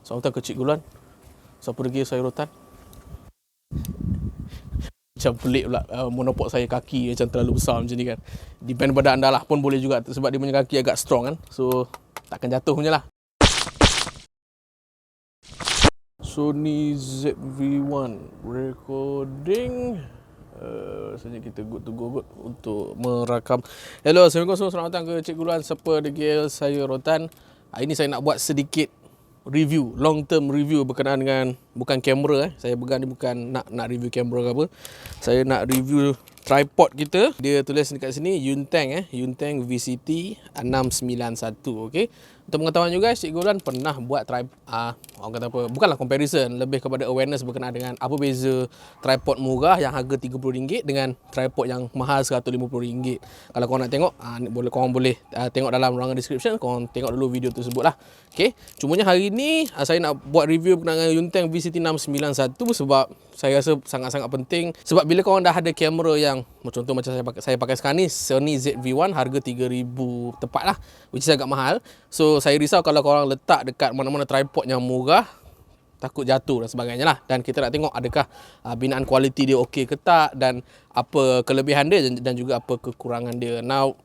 Selamat datang ke Cik Gulan. Siapa lagi saya rotan? Macam pelik pula monopod saya kaki macam terlalu besar macam ni kan. Depend pada anda lah pun boleh juga sebab dia punya kaki agak strong kan. So takkan jatuh punya lah. Sony ZV-1 recording. Sebenarnya kita good to go untuk merakam. Hello, Assalamualaikum semua. Selamat datang ke Cik Gulan. Siapa degil saya rotan. Hari ni saya nak buat sedikit review, long term review berkenaan dengan bukan kamera Saya pegang ni bukan nak review kamera ke apa. Saya nak review tripod kita. Dia tulis dekat sini Yunteng VCT 691. okey. Untuk pengetahuan juga, Cik Gulan pernah buat orang kata apa, bukanlah comparison, lebih kepada awareness berkenaan dengan apa beza tripod murah yang harga RM30 dengan tripod yang mahal RM150. Kalau korang nak tengok, korang boleh tengok dalam ruangan description, korang tengok dulu video tersebut lah. Okay. Cumanya hari ni saya nak buat review berkenaan dengan Yunteng VCT 691 sebab saya rasa sangat-sangat penting. Sebab bila korang dah ada kamera yang contoh macam saya pakai sekarang ni, Sony ZV-1 harga RM3,000 tepat lah, which is agak mahal. So saya risau kalau korang letak dekat mana-mana tripod yang murah, takut jatuh dan sebagainya lah. Dan kita nak tengok adakah binaan kualiti dia okey ke tak, dan apa kelebihan dia dan juga apa kekurangan dia. Now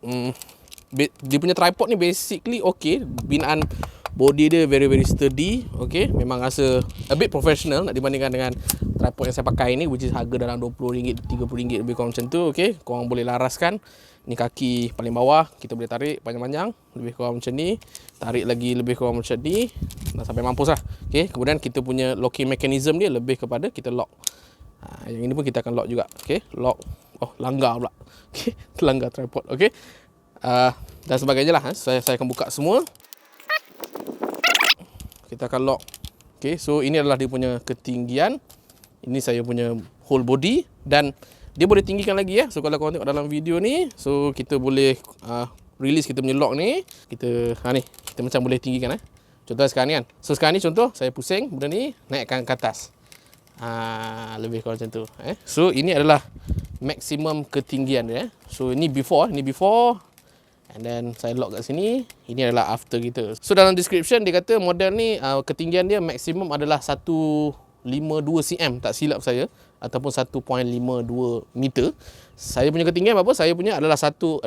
dia punya tripod ni basically okey. Binaan body dia very sturdy. Okay, memang rasa a bit professional nak dibandingkan dengan tripod yang saya pakai ni, which is harga dalam RM20, RM30 lebih kurang macam tu. Okay, korang boleh laraskan. Ni kaki paling bawah, kita boleh tarik panjang-panjang lebih kurang macam ni, tarik lagi lebih kurang macam ni, dah sampai mampus lah. Okay, kemudian kita punya locking mechanism dia lebih kepada kita lock. Yang ini pun kita akan lock juga. Okay, lock. Oh, langgar pula. Okay, terlanggar tripod. Okay, dan sebagainya lah. Saya akan buka semua. Kita akan lock. Okay, so ini adalah dia punya ketinggian. Ini saya punya whole body. Dan dia boleh tinggikan lagi ya. So kalau korang tengok dalam video ni, so kita boleh release kita punya lock ni. Kita macam boleh tinggikan Contoh sekarang ni kan. So sekarang ni contoh saya pusing benda ni, naikkan ke atas. Lebih kurang macam tu. So ini adalah maksimum ketinggian dia. So ini before. And then saya lock kat sini. Ini adalah after kita. So dalam description dia kata model ni ketinggian dia maksimum adalah 152 cm, tak silap saya, ataupun 1.52 meter. Saya punya ketinggian berapa? Saya punya adalah 165.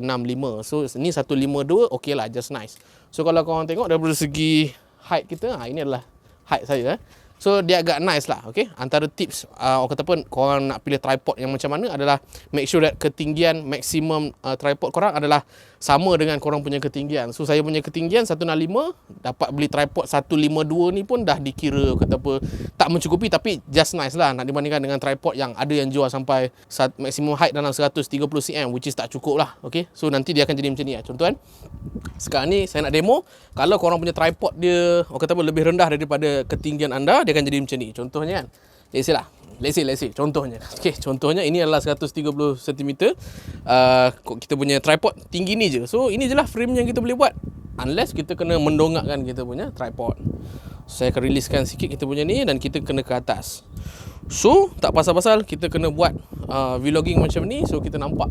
So ni 152, okey lah, just nice. So kalau korang tengok daripada segi height kita, ini adalah height saya. So dia agak nice lah. Okay, antara tips orang kata pun korang nak pilih tripod yang macam mana adalah make sure that ketinggian maksimum tripod korang adalah sama dengan korang punya ketinggian. So saya punya ketinggian 165, dapat beli tripod 152 ni pun dah dikira kata apa, tak mencukupi tapi just nice lah nak dibandingkan dengan tripod yang ada yang jual sampai maksimum height dalam 130 cm, which is tak cukup lah. Okay, so nanti dia akan jadi macam ni lah. Contoh kan, sekarang ni saya nak demo. Kalau korang punya tripod dia orang kata apa, lebih rendah daripada ketinggian anda, dia akan jadi macam ni. Contohnya kan, let's say contohnya. Okay, contohnya ini adalah 130 cm. Kita punya tripod tinggi ni je. So ini je lah frame yang kita boleh buat, unless kita kena mendongakkan kita punya tripod. Saya akan releasekan sikit kita punya ni dan kita kena ke atas. So tak pasal-pasal kita kena buat vlogging macam ni. So kita nampak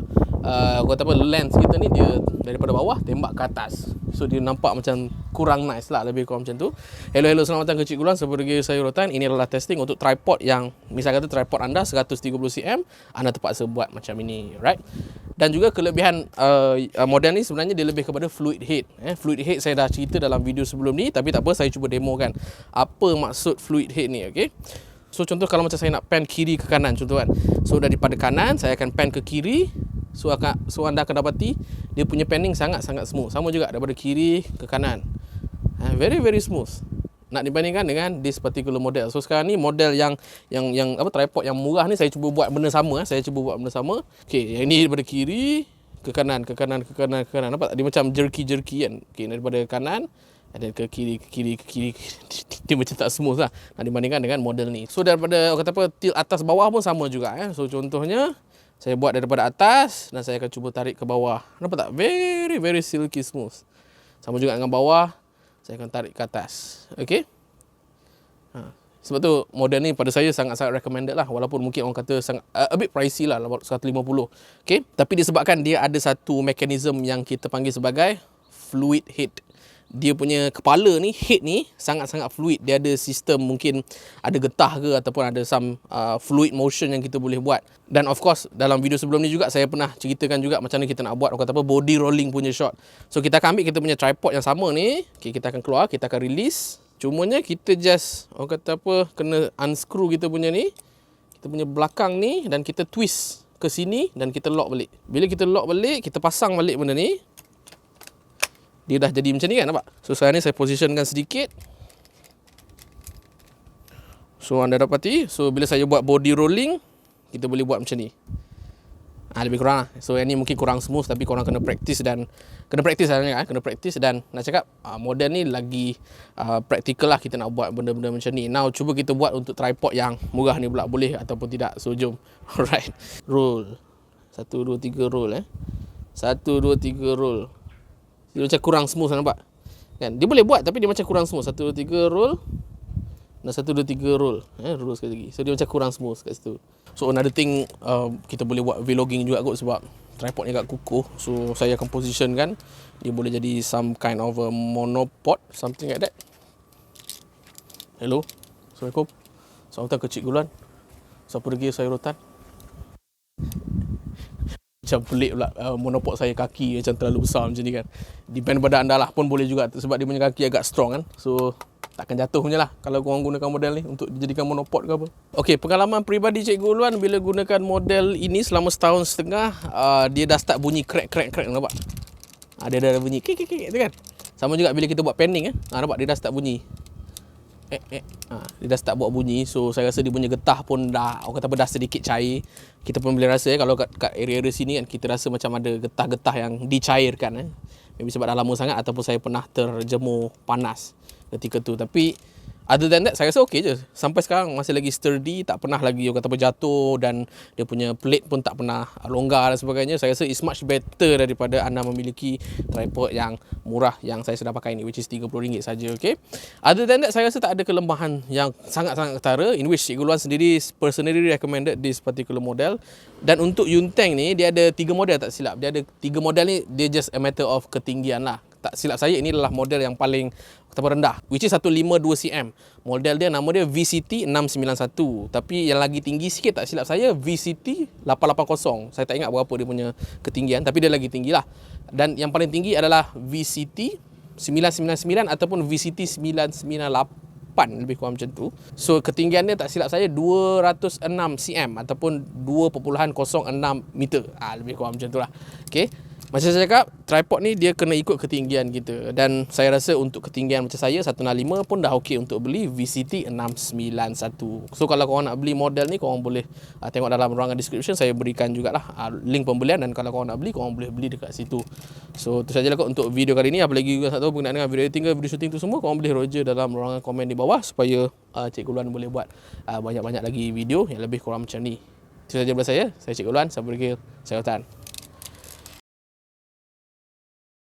lens kita ni dia daripada bawah tembak ke atas. So dia nampak macam kurang nice lah, lebih kurang macam tu. Hello, selamat datang ke Cik Gulan. Seperti saya rotan, ini adalah testing untuk tripod yang misal kata tripod anda 130 cm, anda terpaksa buat macam ini, right? Dan juga kelebihan model ni sebenarnya dia lebih kepada fluid head. Fluid head saya dah cerita dalam video sebelum ni, tapi tak apa, saya cuba demokan apa maksud fluid head ni. Okay, so contoh kalau macam saya nak pan kiri ke kanan contoh kan. So daripada kanan saya akan pan ke kiri. So anda akan dapati dia punya panning sangat-sangat smooth. Sama juga daripada kiri ke kanan. Very smooth. Nak dibandingkan dengan this particular model. So sekarang ni model yang tripod yang murah ni saya cuba buat benda sama. Okay, yang ni daripada kiri ke kanan. Nampak tak? Dia macam jerky kan. Okay, daripada kanan ada ke kiri. Dia macam tak smooth lah nak dibandingkan dengan model ni. So daripada tilt atas bawah pun sama juga. So contohnya saya buat daripada atas dan saya akan cuba tarik ke bawah. Nampak tak? Very silky smooth. Sama juga dengan bawah, saya akan tarik ke atas. Okay, sebab tu model ni pada saya sangat-sangat recommended lah. Walaupun mungkin orang kata sangat a bit pricey lah, 150. Okay, tapi disebabkan dia ada satu mekanisme yang kita panggil sebagai fluid head. dia punya kepala ni, head ni sangat-sangat fluid. Dia ada sistem, mungkin ada getah ke ataupun ada some fluid motion yang kita boleh buat. Dan of course dalam video sebelum ni juga saya pernah ceritakan juga macam mana kita nak buat, orang kata apa, body rolling punya shot. So kita akan ambil kita punya tripod yang sama ni, okay, kita akan keluar, kita akan release. Cumanya kita just, orang kata apa, kena unscrew kita punya ni, kita punya belakang ni, dan kita twist ke sini dan kita lock balik. Bila kita lock balik, kita pasang balik benda ni, dia dah jadi macam ni kan, nampak? So sekarang ni saya positionkan sedikit. So anda dapati, so bila saya buat body rolling, kita boleh buat macam ni. Lebih kurang lah. So yang ni mungkin kurang smooth, tapi korang kena practice dan kena practice lah, kena practice. Dan nak cakap model ni lagi practical lah kita nak buat benda-benda macam ni. Now cuba kita buat untuk tripod yang murah ni pula, boleh ataupun tidak. So jom. Alright. Roll. 1 2 3 roll 1 2 3 roll. Dia macam kurang smooth, nampak? Kan? Dia boleh buat tapi dia macam kurang smooth. 1 2 3 roll. Dan 1 2 3 roll. Roll sekali lagi. So dia macam kurang smooth kat situ. So another thing, kita boleh buat vlogging juga kot sebab tripod ni agak kukuh. So saya akan position kan, dia boleh jadi some kind of a monopod, something like that. Hello. Assalamualaikum. Selamat datang ke Cik Gulan. Siapa lagi saya rotan? Macam pelik pula, monopod saya kaki macam terlalu besar macam ni kan. Depend pada anda lah, pun boleh juga sebab dia punya kaki agak strong kan. So takkan jatuh punya lah kalau korang gunakan model ni untuk dijadikan monopod ke apa. Okey, pengalaman peribadi Cikgu Ulwan bila gunakan model ini selama setahun setengah, dia dah start bunyi crack, nampak? Dia dah bunyi kik tu kan. Sama juga bila kita buat panning nampak dia dah start bunyi. Dia dah start buat bunyi. So saya rasa dia punya getah pun dah, orang kata apa, dah sedikit cair. Kita pun boleh rasa kalau kat area-area sini kan, kita rasa macam ada getah-getah yang dicairkan maybe sebab dah lama sangat ataupun saya pernah terjemur panas ketika tu. Tapi other than that, saya rasa okey je. Sampai sekarang masih lagi sturdy, tak pernah lagi orang kata apa jatuh, dan dia punya plate pun tak pernah longgar dan sebagainya. Saya rasa it's much better daripada anda memiliki tripod yang murah yang saya sedang pakai ni, which is RM30 saja. Okay. Other than that, saya rasa tak ada kelemahan yang sangat-sangat ketara, in which Cikgu Luan sendiri personally recommended this particular model. Dan untuk Yunteng ni, dia ada 3 model tak silap. Dia ada 3 model ni, dia just a matter of ketinggian lah. Tak silap saya, ini adalah model yang paling rendah, which is 152cm. Model dia, nama dia VCT 691. Tapi yang lagi tinggi sikit tak silap saya, VCT 880. Saya tak ingat berapa dia punya ketinggian, tapi dia lagi tinggi lah. Dan yang paling tinggi adalah VCT 999 ataupun VCT 998, lebih kurang macam tu. So ketinggian dia tak silap saya 206 cm ataupun 2.06 meter. Lebih kurang macam tu lah. Okay. Macam saya cakap, tripod ni dia kena ikut ketinggian kita. Dan saya rasa untuk ketinggian macam saya 165 pun dah okey untuk beli VCT 691. So kalau korang nak beli model ni, korang boleh tengok dalam ruangan description, saya berikan jugalah link pembelian. Dan kalau korang nak beli, korang boleh beli dekat situ. So itu sajalah kot untuk video kali ni. Apa lagi juga tak tahu berkenaan dengan video editing ke video shooting tu semua, korang boleh roger dalam ruangan komen di bawah supaya Cikgu Luan boleh buat banyak-banyak lagi video yang lebih kurang macam ni. Itu saja daripada saya. Saya Cikgu Luan. Sampai lagi. Saya Hutan.